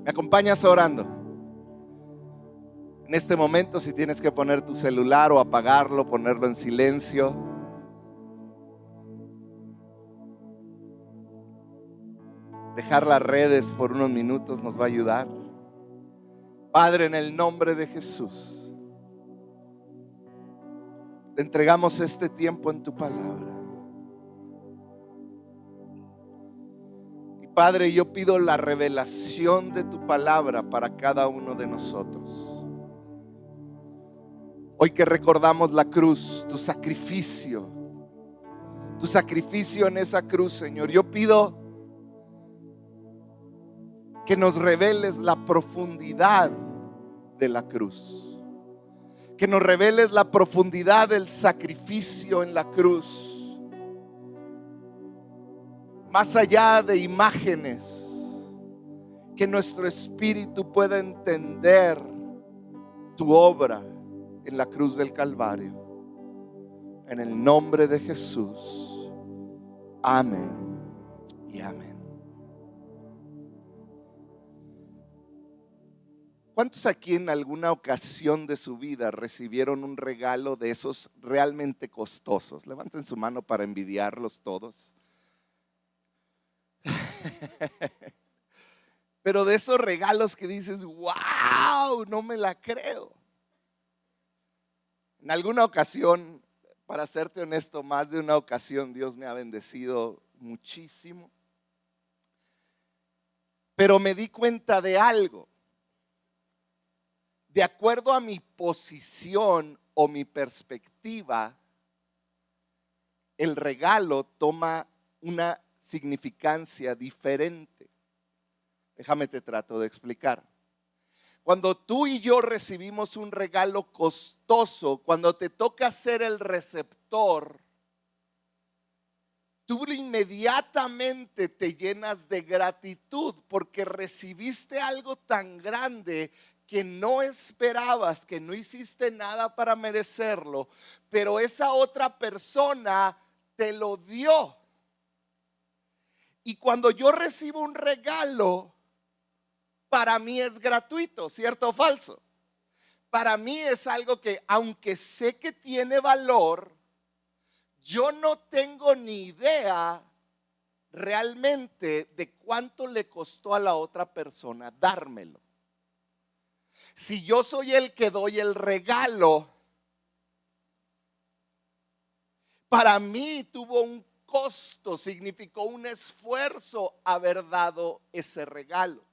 ¿Me acompañas orando? En este momento, si tienes que poner tu celular o apagarlo, ponerlo en silencio. Dejar las redes por unos minutos nos va a ayudar. Padre, en el nombre de Jesús, te entregamos este tiempo en tu palabra. Y Padre, yo pido la revelación de tu palabra para cada uno de nosotros. Hoy que recordamos la cruz, tu sacrificio en esa cruz, Señor, yo pido que nos reveles la profundidad de la cruz, que nos reveles la profundidad del sacrificio en la cruz, más allá de imágenes, que nuestro espíritu pueda entender tu obra en la cruz del Calvario. En el nombre de Jesús, amén y amén. ¿Cuántos aquí en alguna ocasión de su vida recibieron un regalo de esos realmente costosos? Levanten su mano para envidiarlos todos. Pero de esos regalos que dices, wow, no me la creo. En alguna ocasión, para serte honesto, más de una ocasión Dios me ha bendecido muchísimo. Pero me di cuenta de algo. De acuerdo a mi posición o mi perspectiva, el regalo toma una significancia diferente. Déjame te trato de explicar. Cuando tú y yo recibimos un regalo costoso, cuando te toca ser el receptor, tú inmediatamente te llenas de gratitud porque recibiste algo tan grande que no esperabas, que no hiciste nada para merecerlo, pero esa otra persona te lo dio. Y cuando yo recibo un regalo, para mí es gratuito, ¿cierto o falso? Para mí es algo que, aunque sé que tiene valor, yo no tengo ni idea realmente de cuánto le costó a la otra persona dármelo. Si yo soy el que doy el regalo, para mí tuvo un costo, significó un esfuerzo haber dado ese regalo.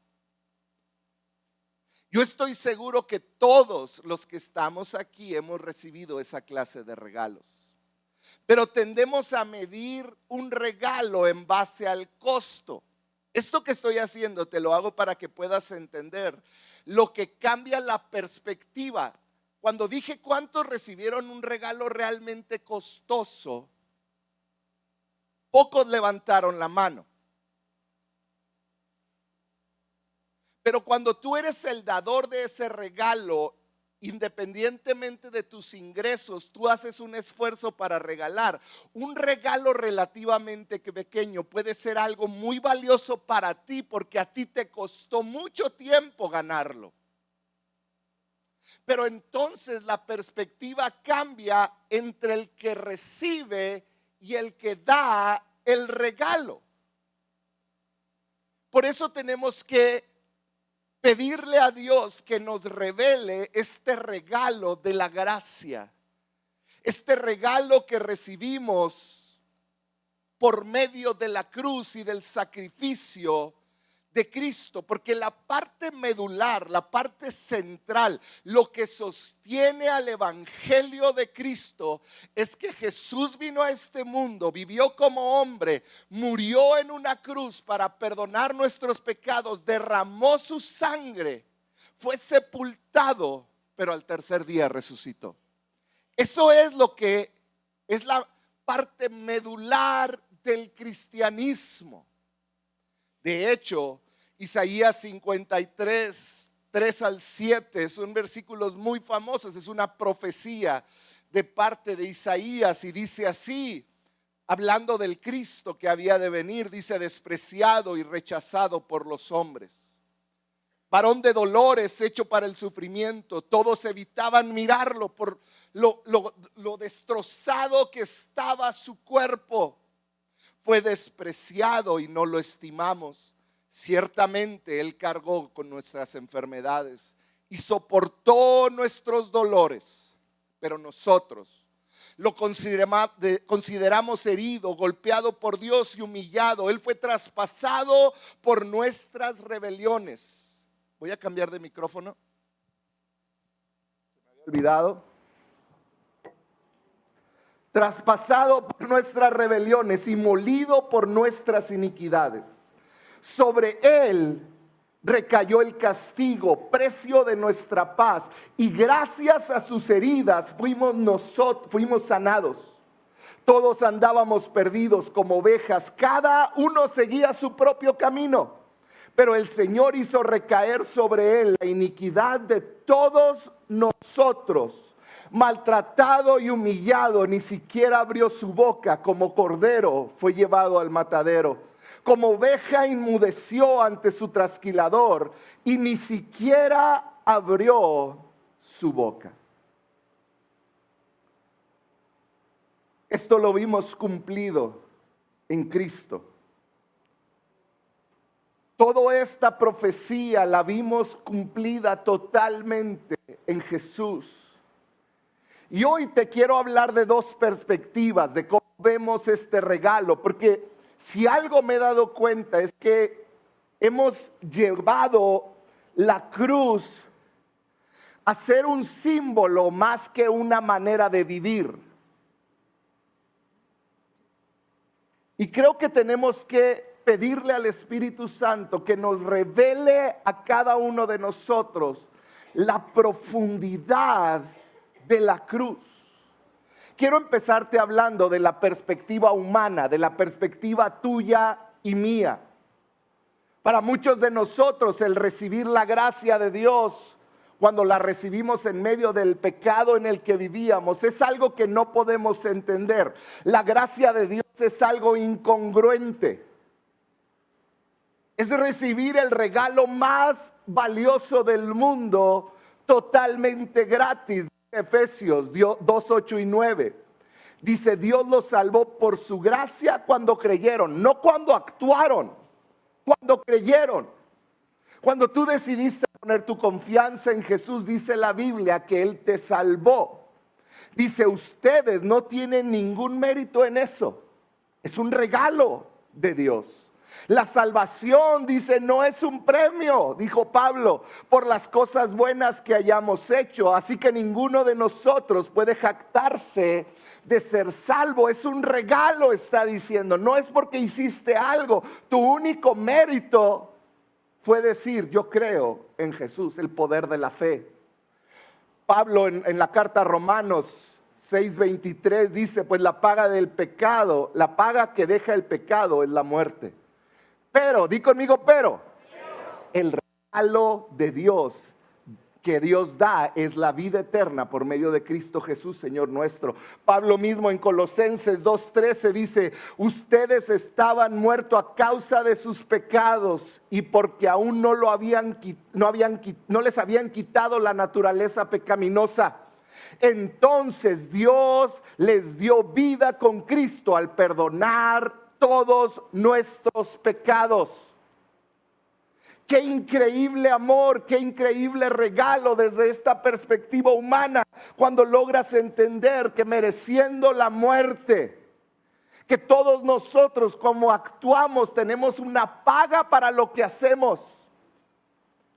Yo estoy seguro que todos los que estamos aquí hemos recibido esa clase de regalos. Pero tendemos a medir un regalo en base al costo. Esto que estoy haciendo te lo hago para que puedas entender lo que cambia la perspectiva. Cuando dije cuántos recibieron un regalo realmente costoso, pocos levantaron la mano. Pero cuando tú eres el dador de ese regalo, independientemente de tus ingresos, tú haces un esfuerzo para regalar. Un regalo relativamente pequeño puede ser algo muy valioso para ti porque a ti te costó mucho tiempo ganarlo. Pero entonces la perspectiva cambia entre el que recibe y el que da el regalo. Por eso tenemos que pedirle a Dios que nos revele este regalo de la gracia, este regalo que recibimos por medio de la cruz y del sacrificio de Cristo, porque la parte medular, la parte central, lo que sostiene al evangelio de Cristo es que Jesús vino a este mundo, vivió como hombre, murió en una cruz para perdonar nuestros pecados, derramó su sangre, fue sepultado, pero al tercer día resucitó. Eso es lo que es la parte medular del cristianismo. De hecho, Isaías 53, 3 al 7 son versículos muy famosos, es una profecía de parte de Isaías y dice así, hablando del Cristo que había de venir, dice: despreciado y rechazado por los hombres, varón de dolores, hecho para el sufrimiento. Todos evitaban mirarlo por lo destrozado que estaba su cuerpo. Fue despreciado y no lo estimamos. Ciertamente Él cargó con nuestras enfermedades y soportó nuestros dolores. Pero nosotros lo consideramos herido, golpeado por Dios y humillado. Él fue traspasado por nuestras rebeliones. Voy a cambiar de micrófono. Se me había olvidado. Traspasado por nuestras rebeliones y molido por nuestras iniquidades. Sobre Él recayó el castigo, precio de nuestra paz, y gracias a sus heridas fuimos sanados. Todos andábamos perdidos como ovejas, cada uno seguía su propio camino, pero el Señor hizo recaer sobre Él la iniquidad de todos nosotros. Maltratado y humillado, ni siquiera abrió su boca. Como cordero fue llevado al matadero. Como oveja inmudeció ante su trasquilador y ni siquiera abrió su boca. Esto lo vimos cumplido en Cristo. Toda esta profecía la vimos cumplida totalmente en Jesús. Y hoy te quiero hablar de dos perspectivas de cómo vemos este regalo, porque si algo me he dado cuenta es que hemos llevado la cruz a ser un símbolo más que una manera de vivir. Y creo que tenemos que pedirle al Espíritu Santo que nos revele a cada uno de nosotros la profundidad de la cruz. Quiero empezarte hablando de la perspectiva humana, de la perspectiva tuya y mía. Para muchos de nosotros el recibir la gracia de Dios, cuando la recibimos en medio del pecado en el que vivíamos, es algo que no podemos entender. La gracia de Dios es algo incongruente. Es recibir el regalo más valioso del mundo totalmente gratis. Efesios 2, 8 y 9. Dice, Dios los salvó por su gracia cuando creyeron, no cuando actuaron, cuando creyeron. Cuando tú decidiste poner tu confianza en Jesús, dice la Biblia que Él te salvó. Dice, ustedes no tienen ningún mérito en eso. Es un regalo de Dios. La salvación, dice, no es un premio, dijo Pablo, por las cosas buenas que hayamos hecho. Así que ninguno de nosotros puede jactarse de ser salvo. Es un regalo, está diciendo. No es porque hiciste algo. Tu único mérito fue decir, yo creo en Jesús, el poder de la fe. Pablo en la carta a Romanos 6:23 dice, pues la paga del pecado, la paga que deja el pecado es la muerte. Pero, di conmigo, pero el regalo de Dios que Dios da es la vida eterna por medio de Cristo Jesús, Señor nuestro. Pablo mismo en Colosenses 2:13 dice, ustedes estaban muertos a causa de sus pecados y porque aún no les habían quitado la naturaleza pecaminosa. Entonces Dios les dio vida con Cristo al perdonar todos nuestros pecados. Qué increíble amor, qué increíble regalo desde esta perspectiva humana, cuando logras entender que mereciendo la muerte, que todos nosotros como actuamos tenemos una paga para lo que hacemos.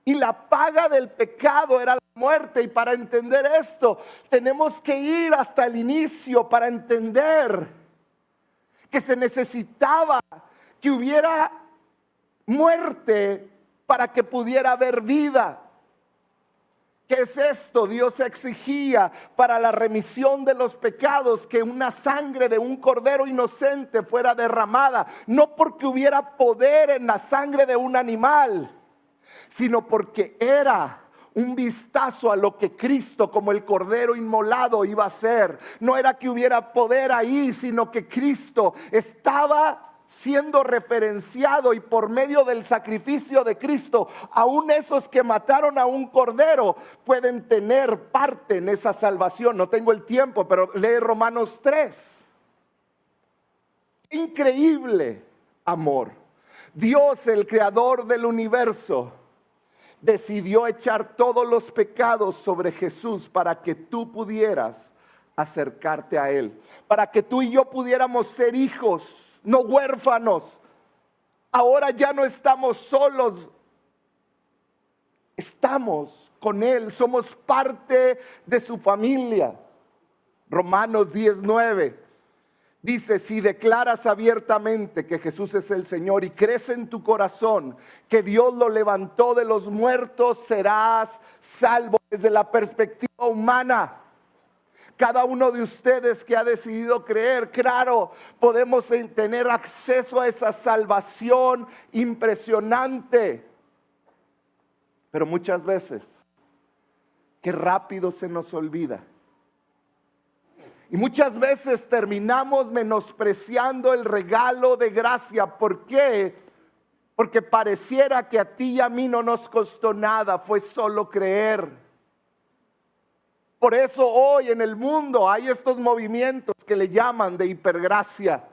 Y la paga del pecado era la muerte. Y para entender esto, tenemos que ir hasta el inicio para entender que se necesitaba que hubiera muerte para que pudiera haber vida. ¿Qué es esto? Dios exigía para la remisión de los pecados que una sangre de un cordero inocente fuera derramada, no porque hubiera poder en la sangre de un animal, sino porque era un vistazo a lo que Cristo como el cordero inmolado iba a hacer. No era que hubiera poder ahí, sino que Cristo estaba siendo referenciado y por medio del sacrificio de Cristo, aún esos que mataron a un cordero pueden tener parte en esa salvación. No tengo el tiempo, pero lee Romanos 3. Increíble amor. Dios, el creador del universo, decidió echar todos los pecados sobre Jesús para que tú pudieras acercarte a Él, para que tú y yo pudiéramos ser hijos, no huérfanos. Ahora ya no estamos solos, estamos con Él, somos parte de su familia. Romanos 10:9 dice: si declaras abiertamente que Jesús es el Señor y crees en tu corazón que Dios lo levantó de los muertos, serás salvo. Desde la perspectiva humana, cada uno de ustedes que ha decidido creer, claro, podemos tener acceso a esa salvación impresionante. Pero muchas veces, qué rápido se nos olvida. Y muchas veces terminamos menospreciando el regalo de gracia. ¿Por qué? Porque pareciera que a ti y a mí no nos costó nada, fue solo creer. Por eso hoy en el mundo hay estos movimientos que le llaman de hipergracia,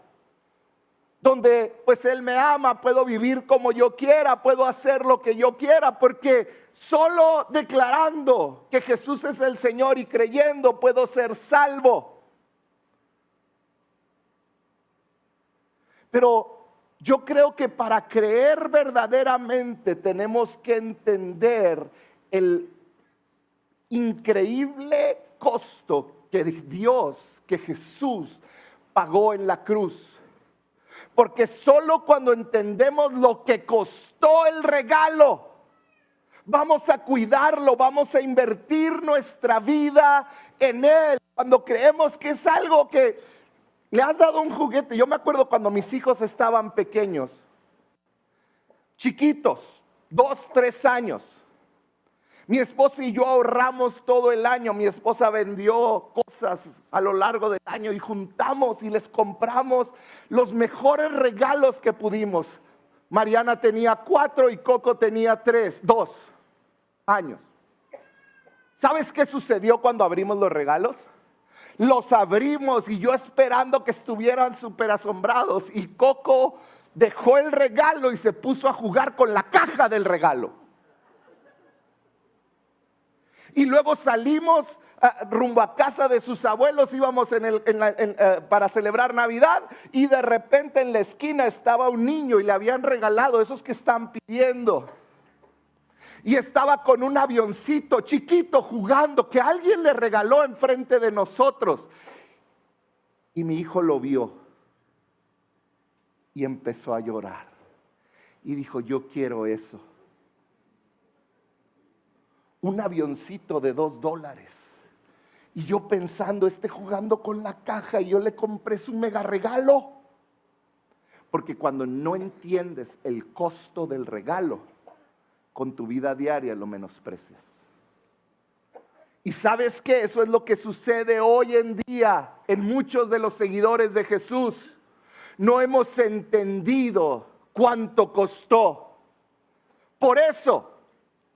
donde pues Él me ama, puedo vivir como yo quiera, puedo hacer lo que yo quiera, porque solo declarando que Jesús es el Señor y creyendo puedo ser salvo. Pero yo creo que para creer verdaderamente tenemos que entender el increíble costo que Dios, que Jesús pagó en la cruz. Porque solo cuando entendemos lo que costó el regalo, vamos a cuidarlo, vamos a invertir nuestra vida en Él. Cuando creemos que es algo que le has dado un juguete. Yo me acuerdo cuando mis hijos estaban pequeños, chiquitos, 2, 3 años. Mi esposa y yo ahorramos todo el año. Mi esposa vendió cosas a lo largo del año y juntamos y les compramos los mejores regalos que pudimos. Mariana tenía 4 y Coco tenía 2 años. ¿Sabes qué sucedió cuando abrimos los regalos? Los abrimos y yo esperando que estuvieran súper asombrados, y Coco dejó el regalo y se puso a jugar con la caja del regalo. Y luego salimos rumbo a casa de sus abuelos, íbamos para celebrar Navidad, y de repente en la esquina estaba un niño y le habían regalado esos que están pidiendo. Y estaba con un avioncito chiquito jugando que alguien le regaló enfrente de nosotros. Y mi hijo lo vio y empezó a llorar. Y dijo: yo quiero eso. Un avioncito de $2. Y yo pensando, jugando con la caja, y yo le compré su mega regalo. Porque cuando no entiendes el costo del regalo, con tu vida diaria lo menosprecias. Y ¿sabes qué? Eso es lo que sucede hoy en día en muchos de los seguidores de Jesús. No hemos entendido cuánto costó. Por eso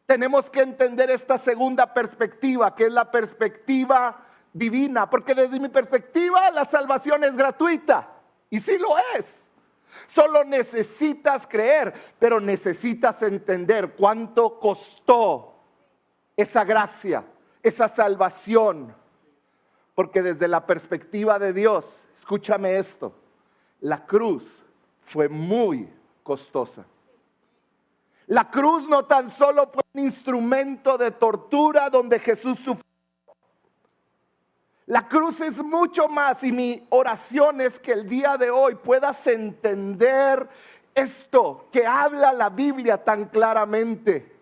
tenemos que entender esta segunda perspectiva, que es la perspectiva divina. Porque desde mi perspectiva la salvación es gratuita. Y sí lo es. Solo necesitas creer, pero necesitas entender cuánto costó esa gracia, esa salvación. Porque desde la perspectiva de Dios, escúchame esto, la cruz fue muy costosa. La cruz no tan solo fue un instrumento de tortura donde Jesús sufrió. La cruz es mucho más, y mi oración es que el día de hoy puedas entender esto que habla la Biblia tan claramente.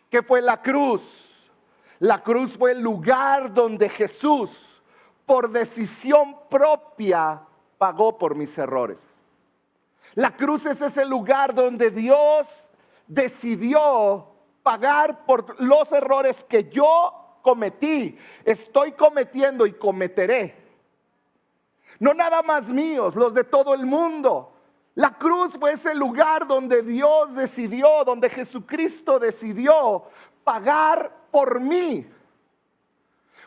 ¿Qué fue la cruz? La cruz fue el lugar donde Jesús, por decisión propia, pagó por mis errores. La cruz es ese lugar donde Dios decidió pagar por los errores que yo cometí, estoy cometiendo y cometeré. No nada más míos, los de todo el mundo. La cruz fue ese lugar donde Dios decidió, donde Jesucristo decidió pagar por mí.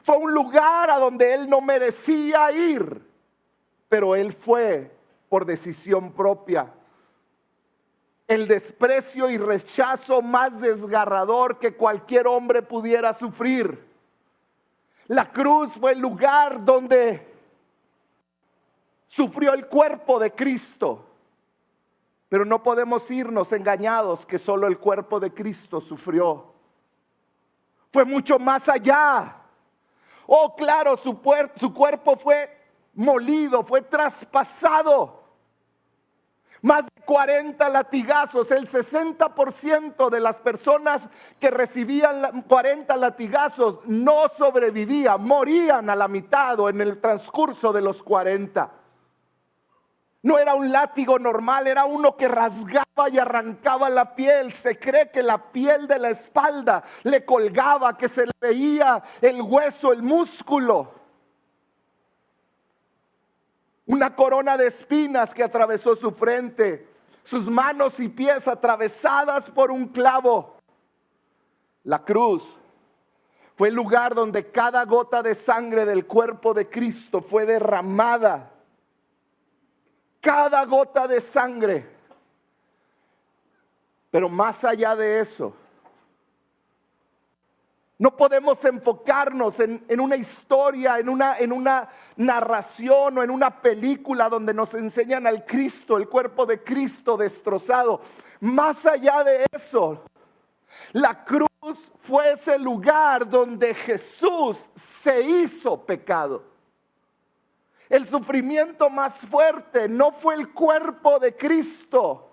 Fue un lugar a donde Él no merecía ir, pero Él fue por decisión propia. El desprecio y rechazo más desgarrador que cualquier hombre pudiera sufrir. La cruz fue el lugar donde sufrió el cuerpo de Cristo. Pero no podemos irnos engañados que solo el cuerpo de Cristo sufrió. Fue mucho más allá. Oh, claro, su cuerpo fue molido, fue traspasado. Más de 40 latigazos. El 60% de las personas que recibían 40 latigazos no sobrevivían, morían a la mitad o en el transcurso de los 40. No era un látigo normal, era uno que rasgaba y arrancaba la piel. Se cree que la piel de la espalda le colgaba, que se le veía el hueso, el músculo. Una corona de espinas que atravesó su frente, sus manos y pies atravesadas por un clavo. La cruz fue el lugar donde cada gota de sangre del cuerpo de Cristo fue derramada. Cada gota de sangre. Pero más allá de eso, no podemos enfocarnos en una historia, en una narración o en una película donde nos enseñan al Cristo, el cuerpo de Cristo destrozado. Más allá de eso, la cruz fue ese lugar donde Jesús se hizo pecado. El sufrimiento más fuerte no fue el cuerpo de Cristo.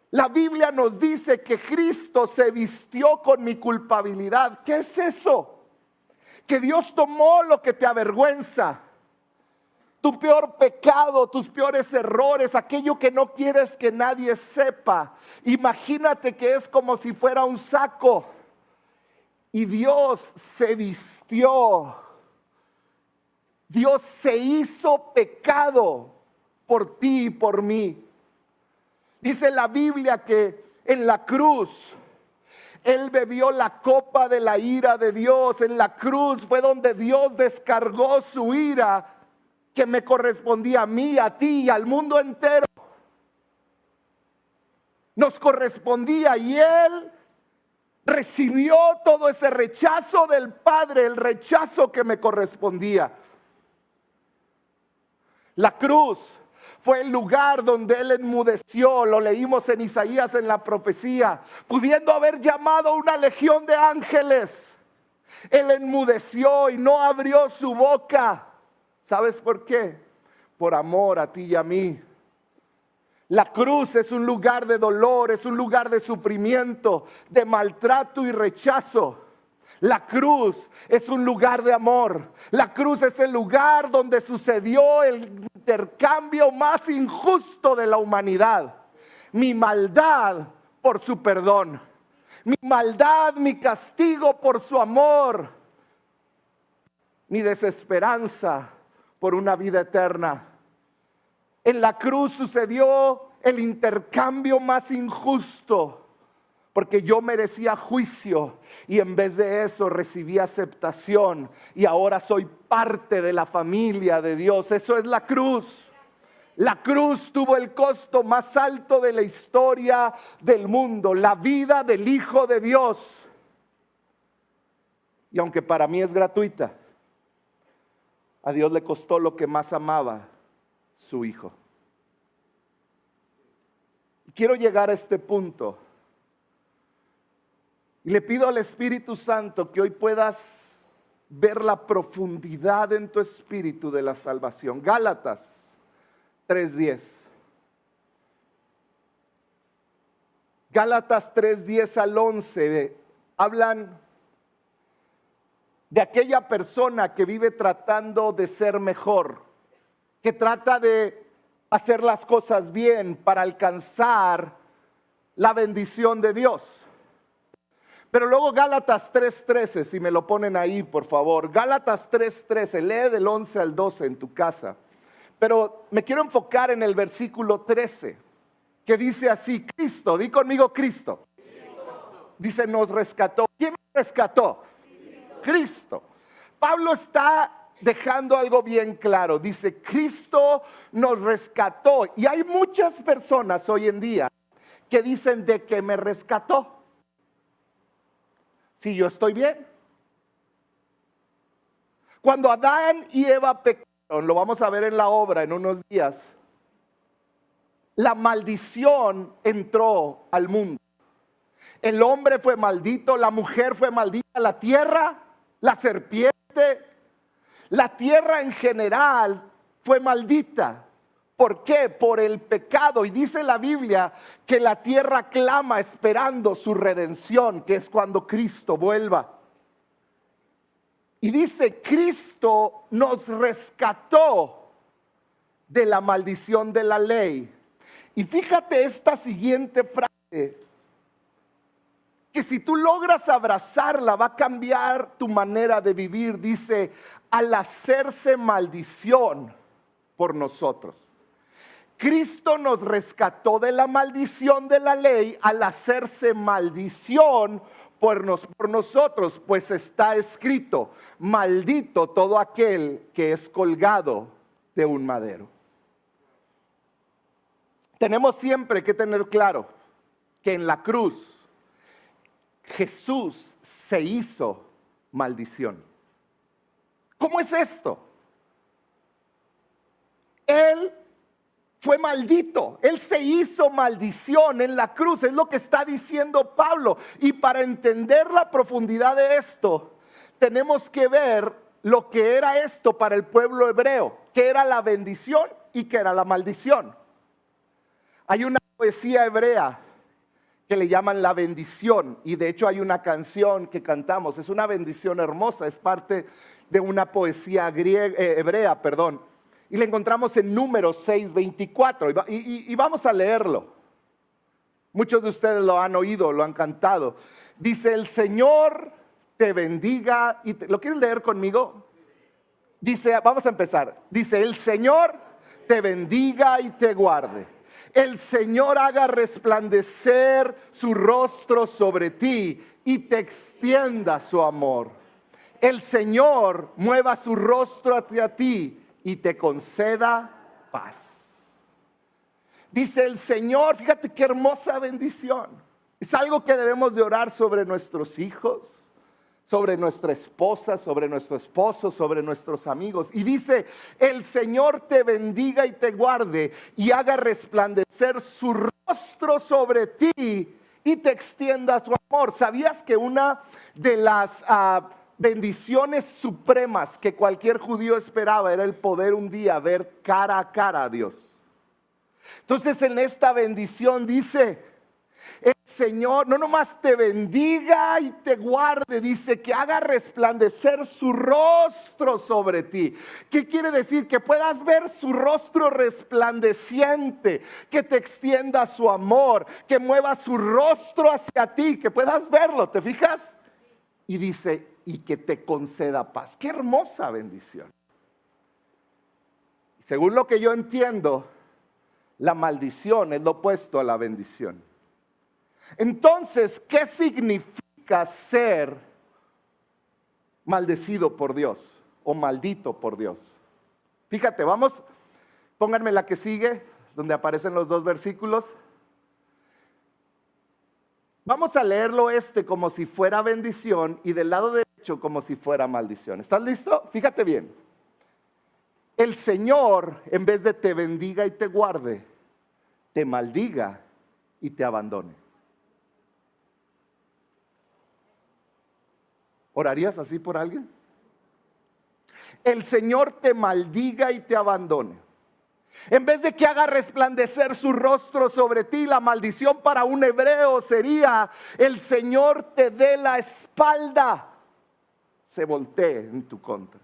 La Biblia nos dice que Cristo se vistió con mi culpabilidad. ¿Qué es eso? Que Dios tomó lo que te avergüenza, tu peor pecado, tus peores errores, aquello que no quieres que nadie sepa. Imagínate que es como si fuera un saco y Dios se vistió. Dios se hizo pecado por ti y por mí. Dice la Biblia que en la cruz Él bebió la copa de la ira de Dios. En la cruz fue donde Dios descargó su ira que me correspondía a mí, a ti y al mundo entero. Nos correspondía y Él recibió todo ese rechazo del Padre, el rechazo que me correspondía. La cruz fue el lugar donde Él enmudeció, lo leímos en Isaías en la profecía, pudiendo haber llamado una legión de ángeles. Él enmudeció y no abrió su boca. ¿Sabes por qué? Por amor a ti y a mí. La cruz es un lugar de dolor, es un lugar de sufrimiento, de maltrato y rechazo. La cruz es un lugar de amor. La cruz es el lugar donde sucedió el intercambio más injusto de la humanidad. Mi maldad por su perdón. Mi maldad, mi castigo por su amor. Mi desesperanza por una vida eterna. En la cruz sucedió el intercambio más injusto. Porque yo merecía juicio y en vez de eso recibí aceptación y ahora soy parte de la familia de Dios. Eso es la cruz. La cruz tuvo el costo más alto de la historia del mundo, la vida del Hijo de Dios. Y aunque para mí es gratuita, a Dios le costó lo que más amaba, su Hijo. Y quiero llegar a este punto. Y le pido al Espíritu Santo que hoy puedas ver la profundidad en tu espíritu de la salvación. Gálatas 3:10. Gálatas 3:10 al 11 hablan de aquella persona que vive tratando de ser mejor, que trata de hacer las cosas bien para alcanzar la bendición de Dios. Pero luego Gálatas 3:13, si me lo ponen ahí por favor. Gálatas 3:13, lee del 11 al 12 en tu casa. Pero me quiero enfocar en el versículo 13, que dice así: Cristo, di conmigo Cristo. Dice, nos rescató. ¿Quién nos rescató? Cristo. Pablo está dejando algo bien claro. Dice, Cristo nos rescató. Y hay muchas personas hoy en día que dicen, ¿de qué me rescató? Si yo estoy bien. Cuando Adán y Eva pecaron, lo vamos a ver en la obra en unos días, la maldición entró al mundo. El hombre fue maldito, la mujer fue maldita, la tierra, la serpiente, la tierra en general fue maldita. ¿Por qué? Por el pecado. Y dice la Biblia que la tierra clama esperando su redención, que es cuando Cristo vuelva. Y dice, Cristo nos rescató de la maldición de la ley. Y fíjate esta siguiente frase, que si tú logras abrazarla va a cambiar tu manera de vivir. Dice, al hacerse maldición por nosotros. Cristo nos rescató de la maldición de la ley al hacerse maldición por nosotros, pues está escrito, maldito todo aquel que es colgado de un madero. Tenemos siempre que tener claro que en la cruz Jesús se hizo maldición. ¿Cómo es esto? Él fue maldito, Él se hizo maldición en la cruz, es lo que está diciendo Pablo. Y para entender la profundidad de esto, tenemos que ver lo que era esto para el pueblo hebreo, que era la bendición y que era la maldición. Hay una poesía hebrea que le llaman La Bendición, y de hecho hay una canción que cantamos, es una bendición hermosa, es parte de una poesía hebrea, y la encontramos en Números 6:24, y vamos a leerlo. Muchos de ustedes lo han oído, lo han cantado. Dice, el Señor te bendiga, ¿lo quieren leer conmigo? Dice, vamos a empezar, dice, el Señor te bendiga y te guarde. El Señor haga resplandecer su rostro sobre ti y te extienda su amor. El Señor mueva su rostro hacia ti y te conceda paz. Dice el Señor, fíjate qué hermosa bendición. Es algo que debemos de orar sobre nuestros hijos, sobre nuestra esposa, sobre nuestro esposo, sobre nuestros amigos. Y dice, el Señor te bendiga y te guarde y haga resplandecer su rostro sobre ti y te extienda su amor. ¿Sabías que una de las bendiciones supremas que cualquier judío esperaba era el poder un día ver cara a cara a Dios? Entonces en esta bendición dice, el Señor no nomás te bendiga y te guarde, dice que haga resplandecer su rostro sobre ti. ¿Qué quiere decir? Que puedas ver su rostro resplandeciente, que te extienda su amor, que mueva su rostro hacia ti, que puedas verlo, ¿te fijas? Y dice, y que te conceda paz. ¡Qué hermosa bendición! Según lo que yo entiendo, la maldición es lo opuesto a la bendición. Entonces, ¿qué significa ser maldecido por Dios o maldito por Dios? Fíjate, vamos, pónganme la que sigue, donde aparecen los dos versículos. Vamos a leerlo como si fuera bendición y del lado derecho como si fuera maldición. ¿Estás listo? Fíjate bien. El Señor, en vez de te bendiga y te guarde, te maldiga y te abandone. ¿Orarías así por alguien? El Señor te maldiga y te abandone. En vez de que haga resplandecer su rostro sobre ti, la maldición para un hebreo sería: el Señor te dé la espalda, se voltee en tu contra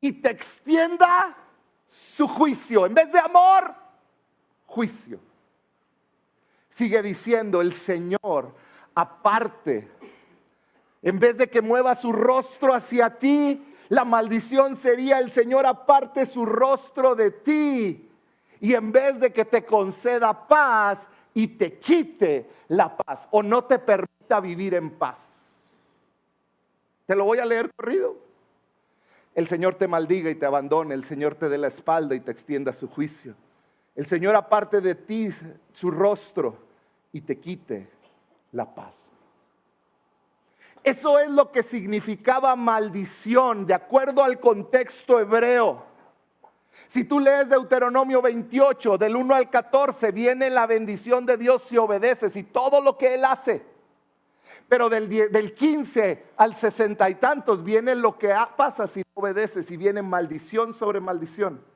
y te extienda su juicio. En vez de amor, juicio. Sigue diciendo, el Señor aparte, en vez de que mueva su rostro hacia ti, La maldición sería: el Señor aparte su rostro de ti y en vez de que te conceda paz y te quite la paz o no te permita vivir en paz. Te lo voy a leer corrido. El Señor te maldiga y te abandone, el Señor te dé la espalda y te extienda su juicio. El Señor aparte de ti su rostro y te quite la paz. Eso es lo que significaba maldición de acuerdo al contexto hebreo. Si tú lees Deuteronomio 28, del 1 al 14, viene la bendición de Dios si obedeces y todo lo que Él hace. Pero del 15 al 60 y tantos viene lo que pasa si no obedeces y viene maldición sobre maldición.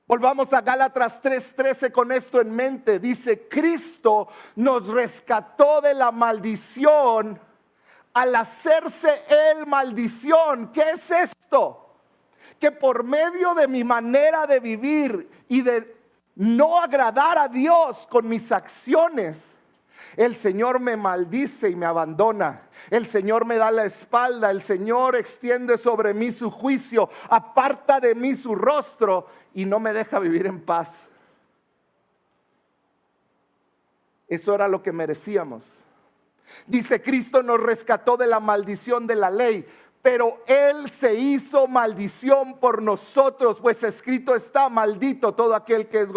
Volvamos a Gálatas 3:13 con esto en mente. Dice: Cristo nos rescató de la maldición al hacerse Él maldición. ¿Qué es esto? Que por medio de mi manera de vivir y de no agradar a Dios con mis acciones, el Señor me maldice y me abandona. El Señor me da la espalda. El Señor extiende sobre mí su juicio, aparta de mí su rostro y no me deja vivir en paz. Eso era lo que merecíamos. Dice: Cristo nos rescató de la maldición de la ley, pero Él se hizo maldición por nosotros, pues escrito está: maldito todo aquel que es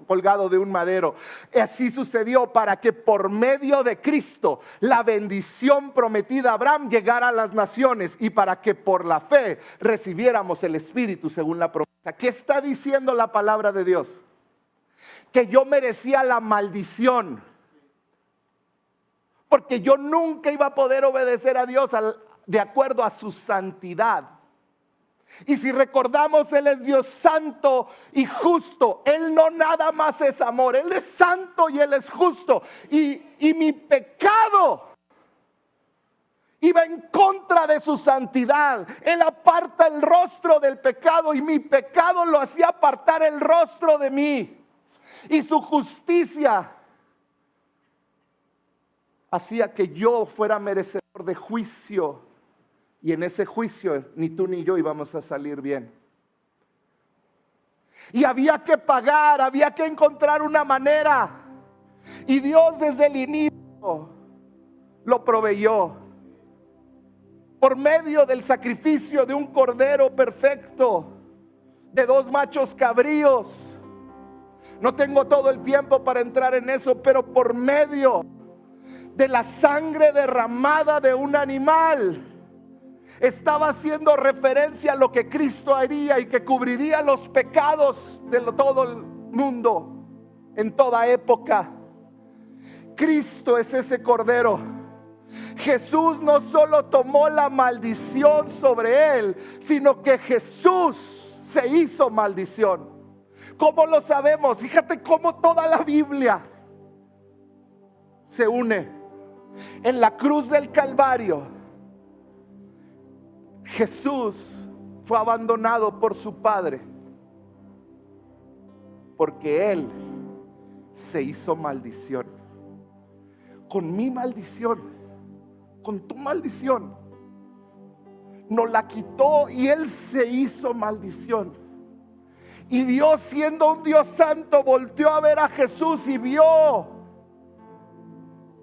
colgado de un madero. Así sucedió para que por medio de Cristo la bendición prometida a Abraham llegara a las naciones y para que por la fe recibiéramos el Espíritu según la promesa. ¿Qué está diciendo la palabra de Dios? Que yo merecía la maldición, porque yo nunca iba a poder obedecer a Dios de acuerdo a su santidad. Y si recordamos, Él es Dios santo y justo. Él no nada más es amor, Él es santo y Él es justo. Y mi pecado iba en contra de su santidad. Él aparta el rostro del pecado y mi pecado lo hacía apartar el rostro de mí. Y su justicia hacía que yo fuera merecedor de juicio. Y en ese juicio ni tú ni yo íbamos a salir bien. Y había que pagar, había que encontrar una manera. Y Dios desde el inicio lo proveyó. Por medio del sacrificio de un cordero perfecto, de 2 machos cabríos. No tengo todo el tiempo para entrar en eso, pero por medio de la sangre derramada de un animal, estaba haciendo referencia a lo que Cristo haría y que cubriría los pecados de todo el mundo en toda época. Cristo es ese cordero. Jesús no solo tomó la maldición sobre él, sino que Jesús se hizo maldición. ¿Cómo lo sabemos? Fíjate cómo toda la Biblia se une. En la cruz del Calvario, Jesús fue abandonado por su Padre porque Él se hizo maldición. Con mi maldición, con tu maldición, nos la quitó y Él se hizo maldición. Y Dios, siendo un Dios santo, volteó a ver a Jesús y vio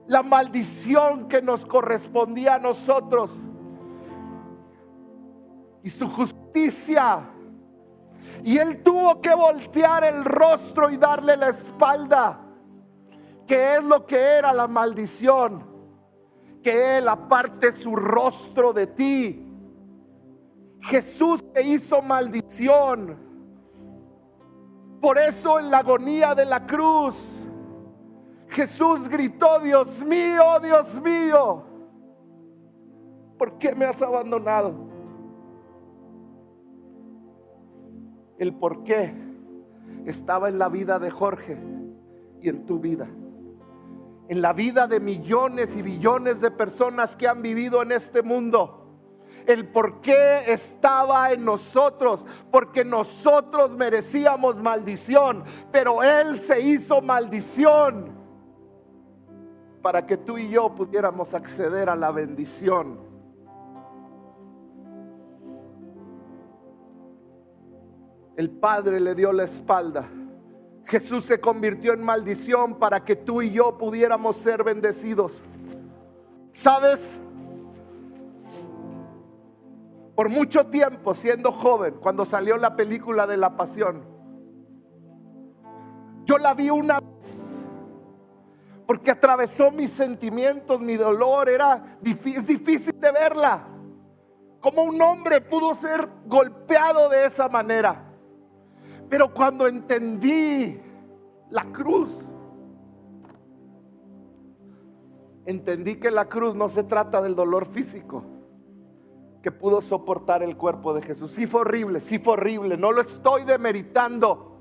la maldición que nos correspondía a nosotros y su justicia. Y Él tuvo que voltear el rostro y darle la espalda, que es lo que era la maldición, que Él aparte su rostro de ti. Jesús te hizo maldición. Por eso en la agonía de la cruz, Jesús gritó: Dios mío, ¿por qué me has abandonado? El por qué estaba en la vida de Jorge y en tu vida, en la vida de millones y billones de personas que han vivido en este mundo. El por qué estaba en nosotros, porque nosotros merecíamos maldición, pero Él se hizo maldición para que tú y yo pudiéramos acceder a la bendición El Padre le dio la espalda. Jesús se convirtió en maldición para que tú y yo pudiéramos ser bendecidos. ¿Sabes? Por mucho tiempo, siendo joven, cuando salió la película de La Pasión, yo la vi una vez, porque atravesó mis sentimientos, mi dolor. Es difícil de verla. ¿Cómo un hombre pudo ser golpeado de esa manera? Pero cuando entendí la cruz, entendí que la cruz no se trata del dolor físico que pudo soportar el cuerpo de Jesús. Sí fue horrible, no lo estoy demeritando.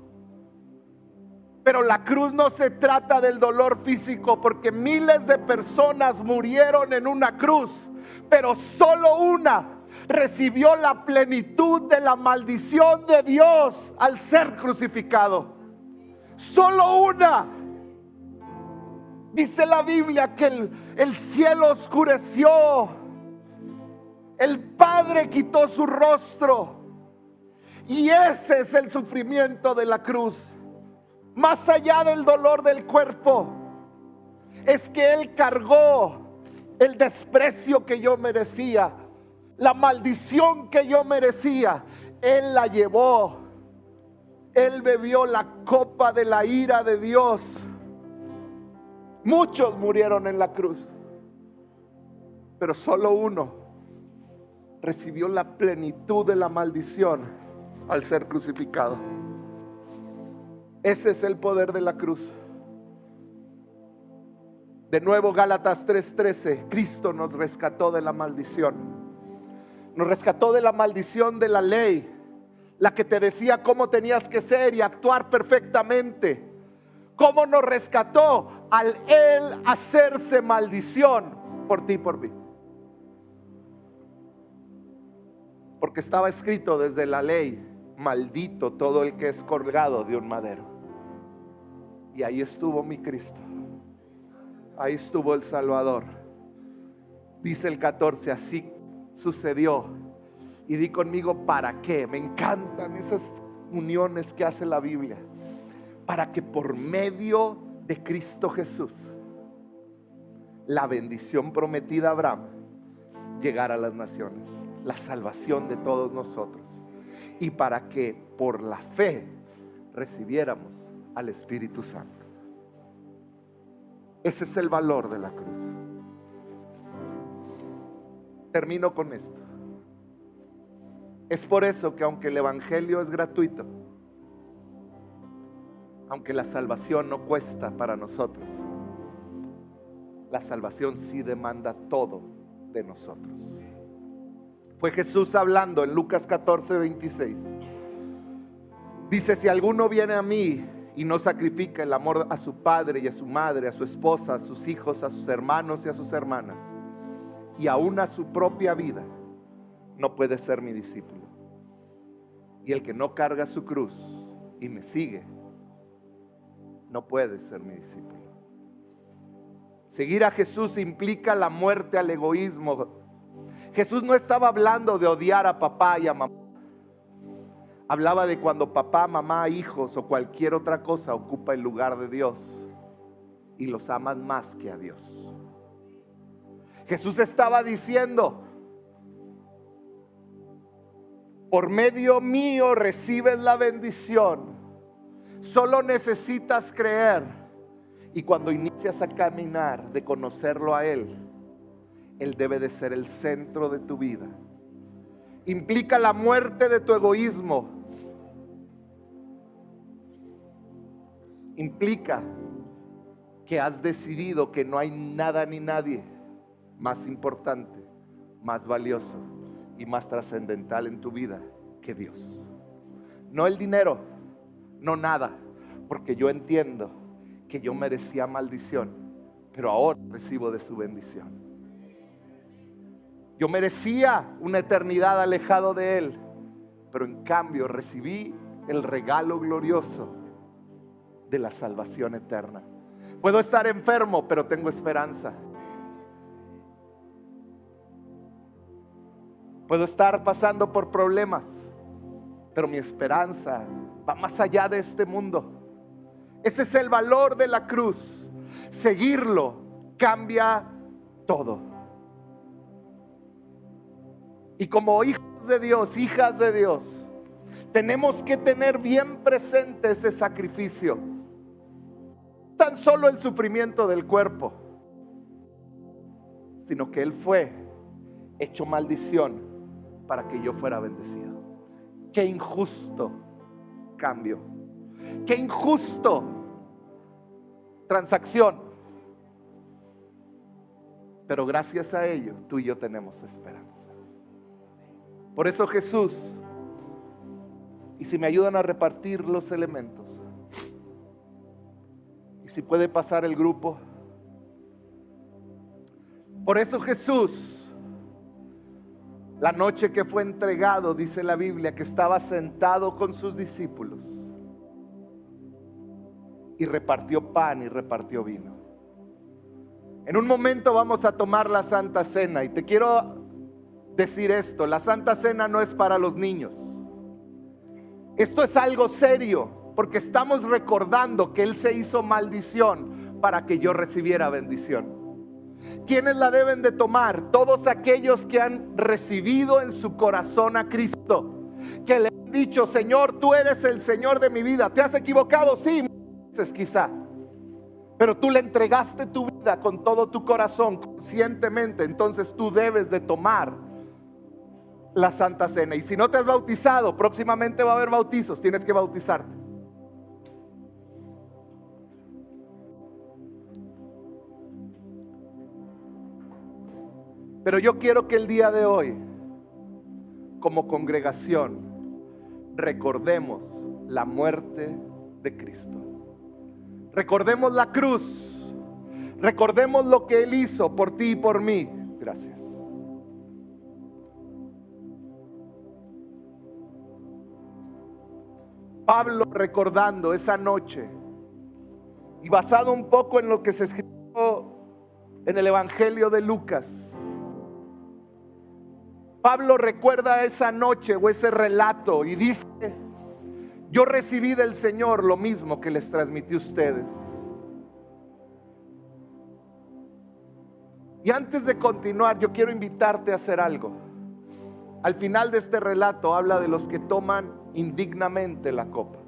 Pero la cruz no se trata del dolor físico, porque miles de personas murieron en una cruz, pero solo una recibió la plenitud de la maldición de Dios al ser crucificado. Solo una. Dice la Biblia que el cielo oscureció, el Padre quitó su rostro, y ese es el sufrimiento de la cruz. Más allá del dolor del cuerpo, es que Él cargó el desprecio que yo merecía, la maldición que yo merecía. Él la llevó. Él bebió la copa de la ira de Dios. Muchos murieron en la cruz, pero solo uno recibió la plenitud de la maldición al ser crucificado. Ese es el poder de la cruz. De nuevo, Gálatas 3:13, Cristo nos rescató de la maldición. Nos rescató de la maldición de la ley, la que te decía cómo tenías que ser y actuar perfectamente. ¿Cómo nos rescató? Al Él hacerse maldición por ti y por mí. Porque estaba escrito desde la ley: maldito todo el que es colgado de un madero. Y ahí estuvo mi Cristo. Ahí estuvo el Salvador. Dice el 14, así sucedió. Y di conmigo, ¿para qué? Me encantan esas uniones que hace la Biblia. Para que por medio de Cristo Jesús la bendición prometida a Abraham llegara a las naciones, la salvación de todos nosotros, y para que por la fe recibiéramos al Espíritu Santo. Ese es el valor de la cruz. Termino con esto. Es por eso que aunque el Evangelio es gratuito, aunque la salvación no cuesta para nosotros, la salvación sí demanda todo de nosotros. Fue Jesús hablando en Lucas 14:26. Dice: si alguno viene a mí y no sacrifica el amor a su padre y a su madre, a su esposa, a sus hijos, a sus hermanos y a sus hermanas, y aún a su propia vida, no puede ser mi discípulo. Y el que no carga su cruz y me sigue, no puede ser mi discípulo. Seguir a Jesús implica la muerte al egoísmo. Jesús no estaba hablando de odiar a papá y a mamá. Hablaba de cuando papá, mamá, hijos o cualquier otra cosa ocupa el lugar de Dios y los aman más que a Dios. Jesús estaba diciendo: por medio mío recibes la bendición. Solo necesitas creer. Y cuando inicias a caminar de conocerlo a Él, Él debe de ser el centro de tu vida. Implica la muerte de tu egoísmo. Implica que has decidido que no hay nada ni nadie más importante, más valioso y más trascendental en tu vida que Dios. No el dinero, no nada, porque yo entiendo que yo merecía maldición, pero ahora recibo de su bendición. Yo merecía una eternidad alejado de Él, pero en cambio recibí el regalo glorioso de la salvación eterna. Puedo estar enfermo, pero tengo esperanza. Puedo estar pasando por problemas, pero mi esperanza va más allá de este mundo. Ese es el valor de la cruz. Seguirlo cambia todo. Y como hijos de Dios, hijas de Dios, tenemos que tener bien presente ese sacrificio. No tan solo el sufrimiento del cuerpo, sino que Él fue hecho maldición para que yo fuera bendecido. Qué injusto cambio. Qué injusto transacción. Pero gracias a ello, tú y yo tenemos esperanza. Por eso Jesús, y si me ayudan a repartir los elementos, y si puede pasar el grupo. Por eso Jesús, la noche que fue entregado, dice la Biblia, que estaba sentado con sus discípulos y repartió pan y repartió vino. En un momento vamos a tomar la Santa Cena y te quiero decir esto: la Santa Cena no es para los niños. Esto es algo serio, porque estamos recordando que Él se hizo maldición para que yo recibiera bendición. ¿Quiénes la deben de tomar? Todos aquellos que han recibido en su corazón a Cristo, que le han dicho: Señor, tú eres el Señor de mi vida. ¿Te has equivocado? Sí, muchas veces quizá, pero tú le entregaste tu vida con todo tu corazón, conscientemente. Entonces tú debes de tomar la Santa Cena. Y si no te has bautizado, próximamente va a haber bautizos, tienes que bautizarte. Pero yo quiero que el día de hoy, como congregación, recordemos la muerte de Cristo. Recordemos la cruz. Recordemos lo que Él hizo por ti y por mí. Gracias. Pablo, recordando esa noche, y basado un poco en lo que se escribió en el Evangelio de Lucas, Pablo recuerda esa noche o ese relato y dice: yo recibí del Señor lo mismo que les transmití a ustedes. Y antes de continuar, yo quiero invitarte a hacer algo. Al final de este relato habla de los que toman indignamente la copa.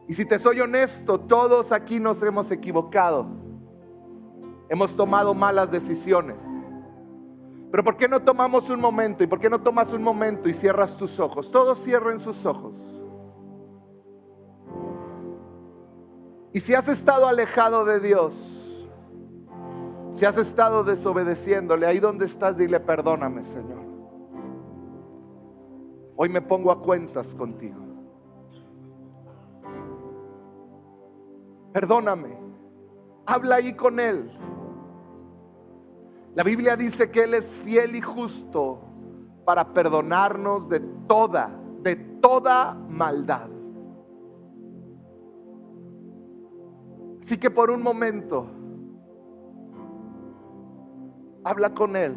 Y si te soy honesto, todos aquí nos hemos equivocado. Hemos tomado malas decisiones. Pero ¿por qué no tomamos un momento? ¿Y por qué no tomas un momento y cierras tus ojos? Todos cierren sus ojos. Y si has estado alejado de Dios, si has estado desobedeciéndole, ahí donde estás, dile: perdóname, Señor. Hoy me pongo a cuentas contigo. Perdóname. Habla ahí con Él. La Biblia dice que Él es fiel y justo para perdonarnos de toda maldad. Así que por un momento, habla con Él.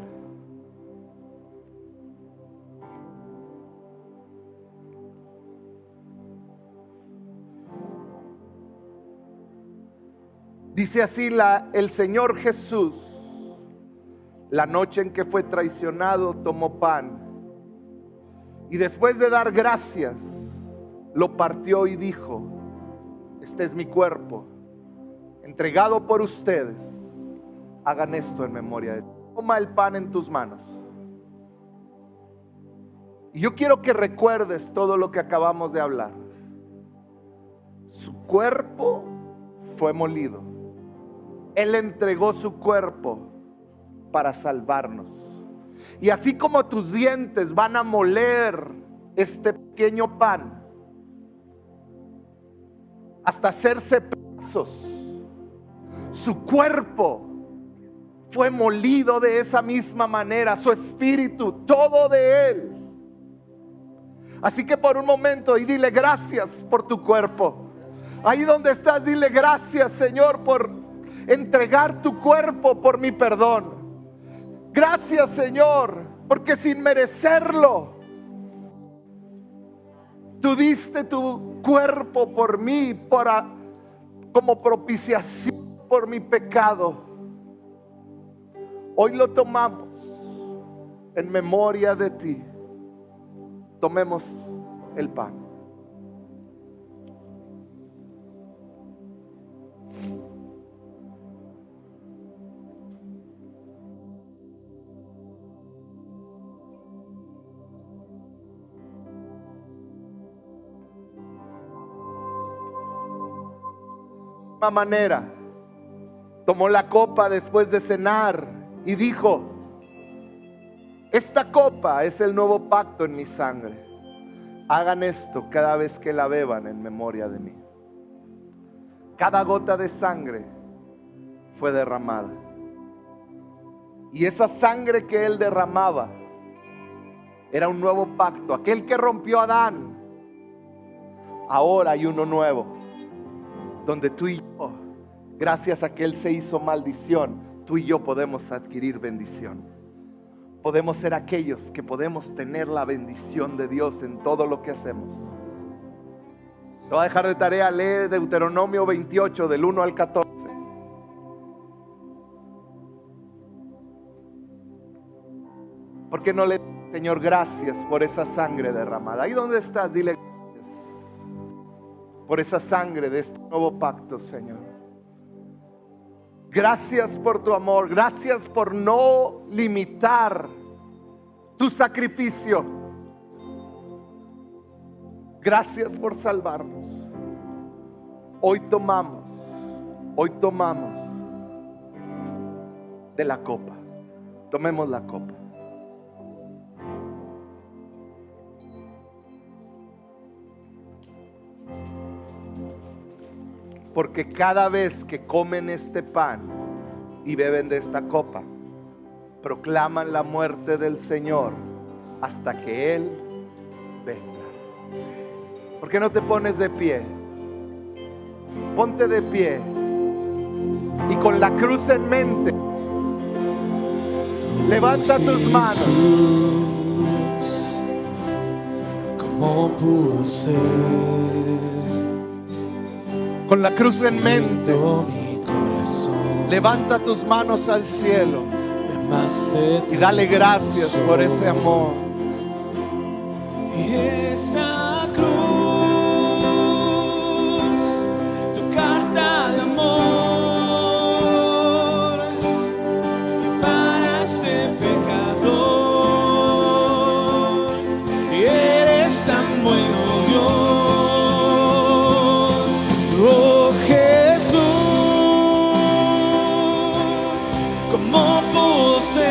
Dice así el Señor Jesús: la noche en que fue traicionado, tomó pan y después de dar gracias, lo partió y dijo: este es mi cuerpo, entregado por ustedes. Hagan esto en memoria de ti. Toma el pan en tus manos. Y yo quiero que recuerdes todo lo que acabamos de hablar. Su cuerpo fue molido. Él entregó su cuerpo para salvarnos. Y así como tus dientes van a moler este pequeño pan hasta hacerse pedazos, su cuerpo fue molido de esa misma manera, su espíritu, todo de Él. Así que por un momento y dile: gracias por tu cuerpo. Ahí donde estás, dile: gracias, Señor, por entregar tu cuerpo por mi perdón. Gracias, Señor, porque sin merecerlo Tú diste tu cuerpo por mí, como propiciación por mi pecado. Hoy lo tomamos en memoria de ti. Tomemos el pan. De esta manera tomó la copa después de cenar y dijo: esta copa es el nuevo pacto en mi sangre. Hagan esto cada vez que la beban en memoria de mí. Cada gota de sangre fue derramada, y esa sangre que él derramaba era un nuevo pacto. Aquel que rompió a Adán, ahora hay uno nuevo, donde tú y yo, gracias a que él se hizo maldición, tú y yo podemos adquirir bendición. Podemos ser aquellos que podemos tener la bendición de Dios en todo lo que hacemos. Te voy a dejar de tarea leer Deuteronomio 28 del 1 al 14. ¿Por qué no le dices, Señor, gracias por esa sangre derramada? Ahí donde estás, dile gracias por esa sangre de este nuevo pacto, Señor. Gracias por tu amor. Gracias por no limitar tu sacrificio. Gracias por salvarnos. Hoy tomamos de la copa. Tomemos la copa. Porque cada vez que comen este pan y beben de esta copa, proclaman la muerte del Señor hasta que Él venga. ¿Por qué no te pones de pie? Ponte de pie y con la cruz en mente, levanta tus manos. ¿Cómo pudo ser? Con la cruz en mente, Mi corazón levanta tus manos al cielo me amaste y dale gracias por ese amor. y esa cruz, tu carta de amor, y para ese pecador, y eres tan bueno, Dios. Oh Jesús, ¿cómo pudo ser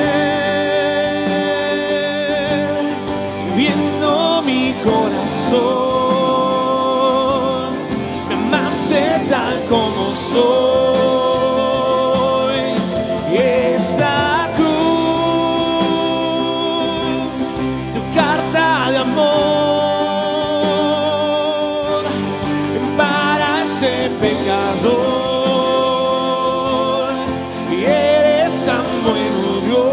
que viendo mi corazón me amaste tal como soy? Y esa cruz, tu carta de amor para ese pecador, y eres tan bueno, Dios.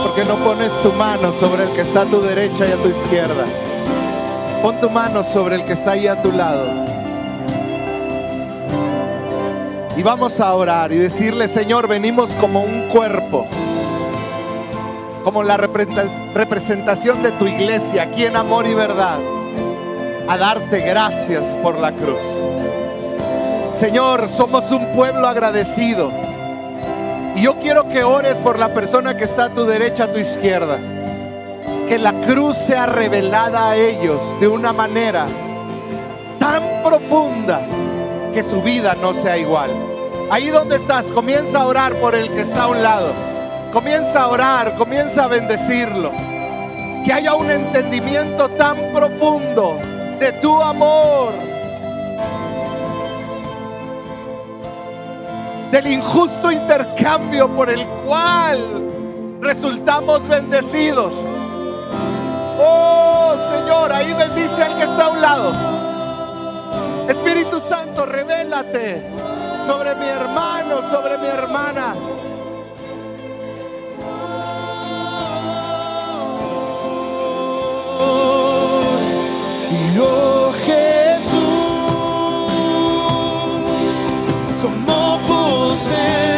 ¿Por qué no pones tu mano sobre el que está a tu derecha y a tu izquierda? Pon tu mano sobre el que está ahí a tu lado. Y vamos a orar y decirle: Señor, venimos como un cuerpo, como la representación de tu iglesia aquí en Amor y Verdad, a darte gracias por la cruz. Señor, somos un pueblo agradecido. Y yo quiero que ores por la persona que está a tu derecha, a tu izquierda. Que la cruz sea revelada a ellos de una manera tan profunda que su vida no sea igual. Ahí donde estás, comienza a orar por el que está a un lado. Comienza a orar, comienza a bendecirlo. Que haya un entendimiento tan profundo de tu amor, del injusto intercambio por el cual resultamos bendecidos. Oh Señor, ahí bendice al que está a un lado. Espíritu Santo, revélate sobre mi hermano, sobre mi hermana. Oh Jesús, como posee